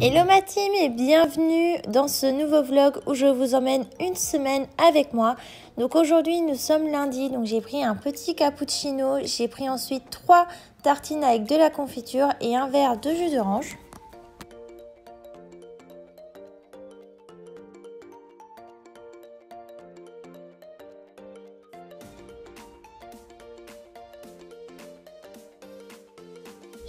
Hello ma team et bienvenue dans ce nouveau vlog où je vous emmène une semaine avec moi. Donc aujourd'hui nous sommes lundi, donc j'ai pris un petit cappuccino, j'ai pris ensuite 3 tartines avec de la confiture et un verre de jus d'orange.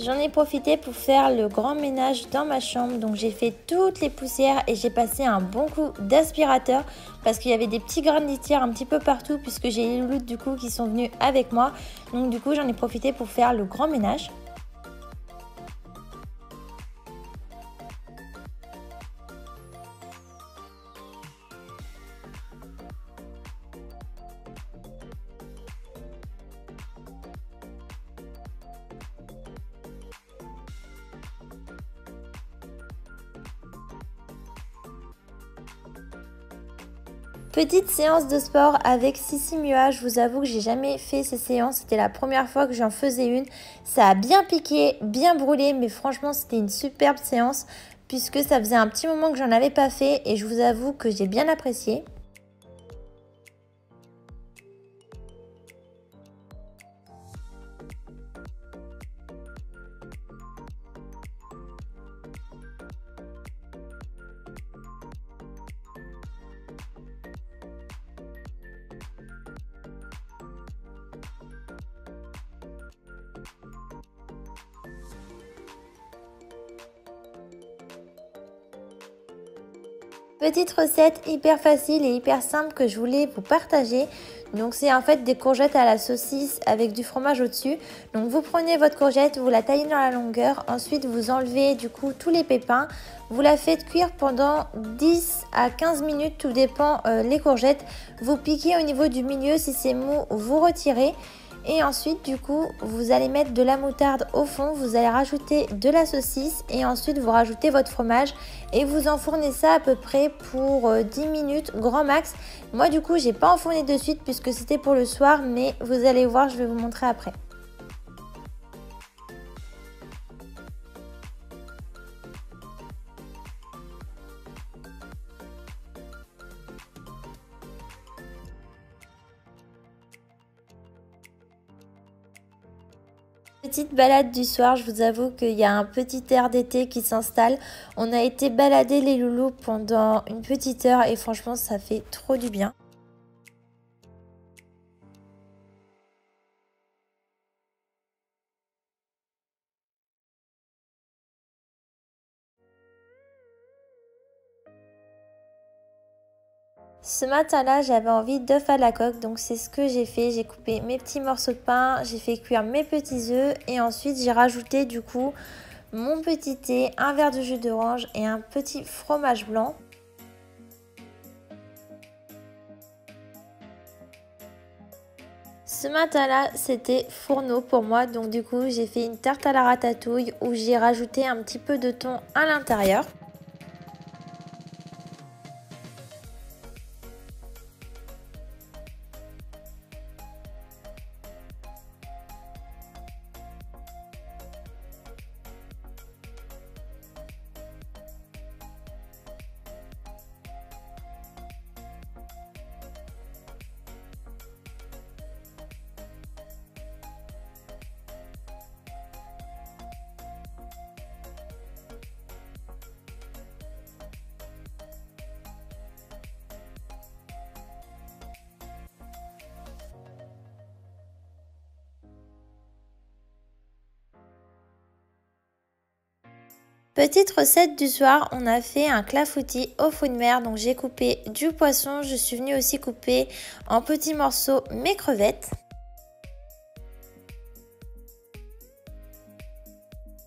J'en ai profité pour faire le grand ménage dans ma chambre, donc j'ai fait toutes les poussières et j'ai passé un bon coup d'aspirateur parce qu'il y avait des petits grains de litière un petit peu partout puisque j'ai les loulous du coup qui sont venus avec moi. Donc du coup j'en ai profité pour faire le grand ménage. Petite séance de sport avec Sissi Mua. Je vous avoue que j'ai jamais fait ces séances, c'était la première fois que j'en faisais une. Ça a bien piqué, bien brûlé, mais franchement c'était une superbe séance puisque ça faisait un petit moment que j'en avais pas fait et je vous avoue que j'ai bien apprécié. Petite recette hyper facile et hyper simple que je voulais vous partager. Donc c'est en fait des courgettes à la saucisse avec du fromage au-dessus. Donc vous prenez votre courgette, vous la taillez dans la longueur. Ensuite vous enlevez du coup tous les pépins. Vous la faites cuire pendant 10 à 15 minutes, tout dépend les courgettes. Vous piquez au niveau du milieu, si c'est mou vous retirez. Et ensuite du coup vous allez mettre de la moutarde au fond, vous allez rajouter de la saucisse et ensuite vous rajoutez votre fromage et vous enfournez ça à peu près pour 10 minutes grand max. Moi du coup j'ai pas enfourné de suite puisque c'était pour le soir, mais vous allez voir, je vais vous montrer après. Petite balade du soir, je vous avoue qu'il y a un petit air d'été qui s'installe. On a été balader les loulous pendant une petite heure et franchement ça fait trop du bien. Ce matin-là, j'avais envie d'œufs à la coque, donc c'est ce que j'ai fait. J'ai coupé mes petits morceaux de pain, j'ai fait cuire mes petits œufs et ensuite j'ai rajouté du coup mon petit thé, un verre de jus d'orange et un petit fromage blanc. Ce matin-là, c'était fourneau pour moi, donc du coup j'ai fait une tarte à la ratatouille où j'ai rajouté un petit peu de thon à l'intérieur. Petite recette du soir, on a fait un clafoutis au fruits de mer, donc j'ai coupé du poisson, je suis venue aussi couper en petits morceaux mes crevettes.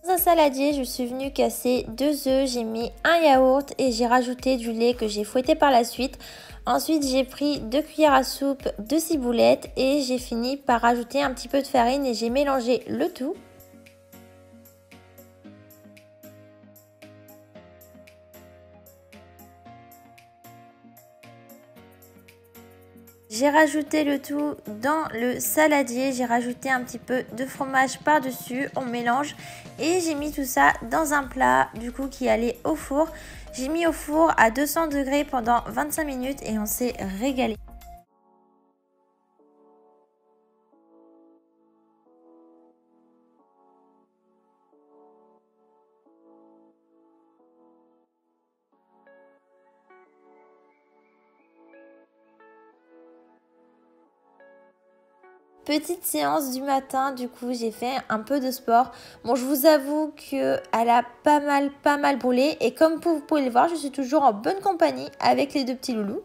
Dans un saladier, je suis venue casser 2 œufs, j'ai mis un yaourt et j'ai rajouté du lait que j'ai fouetté par la suite. Ensuite, j'ai pris 2 cuillères à soupe de ciboulette et j'ai fini par rajouter un petit peu de farine et j'ai mélangé le tout. J'ai rajouté le tout dans le saladier, j'ai rajouté un petit peu de fromage par-dessus, on mélange et j'ai mis tout ça dans un plat du coup qui allait au four. J'ai mis au four à 200 degrés pendant 25 minutes et on s'est régalé. Petite séance du matin, du coup j'ai fait un peu de sport. Bon, je vous avoue qu'elle a pas mal brûlé et comme vous pouvez le voir, je suis toujours en bonne compagnie avec les deux petits loulous.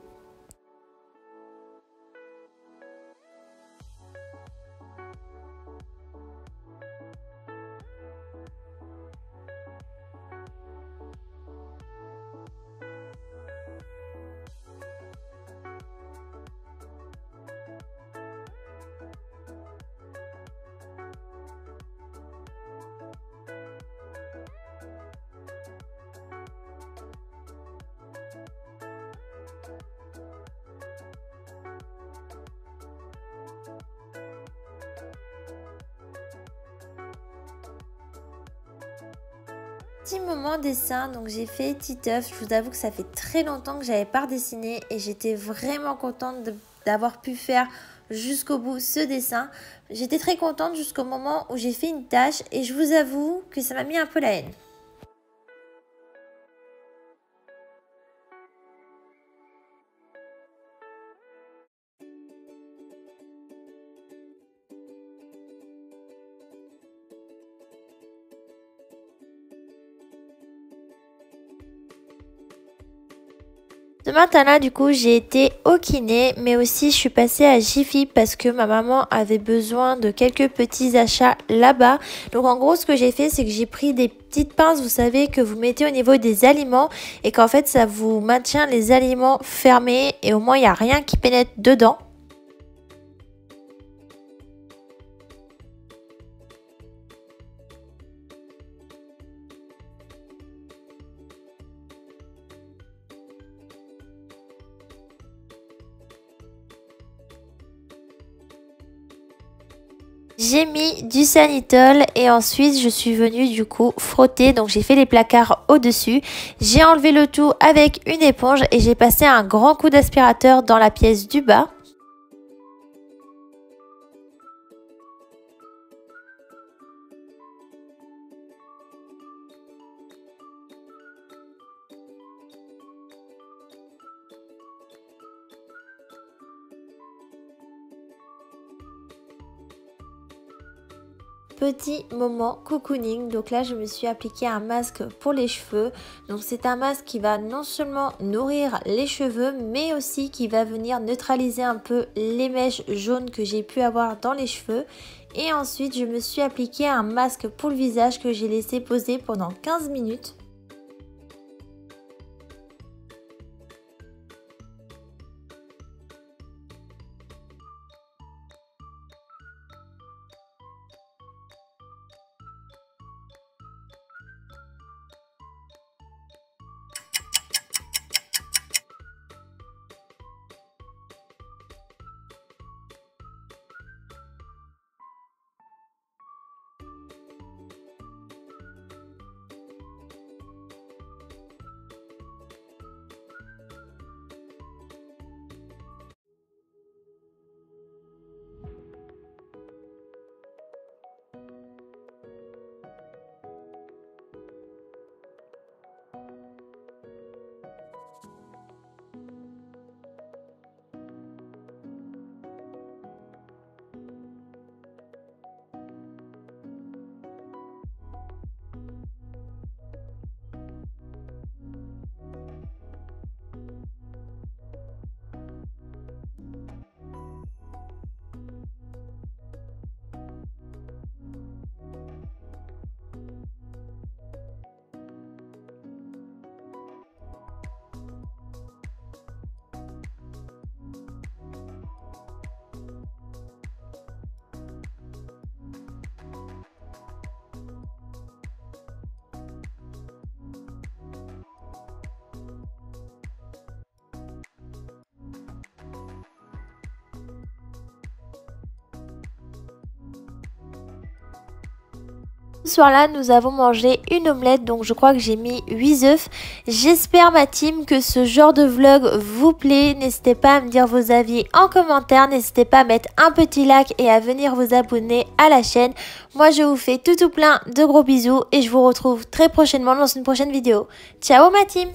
Petit moment dessin, donc j'ai fait Titeuf. Je vous avoue que ça fait très longtemps que j'avais pas redessiné et j'étais vraiment contente d'avoir pu faire jusqu'au bout ce dessin. J'étais très contente jusqu'au moment où j'ai fait une tâche et je vous avoue que ça m'a mis un peu la haine. Ce matin-là, du coup, j'ai été au kiné, mais aussi je suis passée à Jiffy parce que ma maman avait besoin de quelques petits achats là-bas. Donc en gros, ce que j'ai fait, c'est que j'ai pris des petites pinces, vous savez, que vous mettez au niveau des aliments et qu'en fait, ça vous maintient les aliments fermés et au moins, il n'y a rien qui pénètre dedans. J'ai mis du Sanitol et ensuite je suis venue du coup frotter, donc j'ai fait les placards au-dessus. J'ai enlevé le tout avec une éponge et j'ai passé un grand coup d'aspirateur dans la pièce du bas. Petit moment cocooning, donc là je me suis appliqué un masque pour les cheveux. Donc c'est un masque qui va non seulement nourrir les cheveux mais aussi qui va venir neutraliser un peu les mèches jaunes que j'ai pu avoir dans les cheveux. Et ensuite je me suis appliqué un masque pour le visage que j'ai laissé poser pendant 15 minutes. Ce soir-là, nous avons mangé une omelette, donc je crois que j'ai mis 8 œufs. J'espère ma team que ce genre de vlog vous plaît. N'hésitez pas à me dire vos avis en commentaire. N'hésitez pas à mettre un petit like et à venir vous abonner à la chaîne. Moi, je vous fais tout plein de gros bisous et je vous retrouve très prochainement dans une prochaine vidéo. Ciao ma team!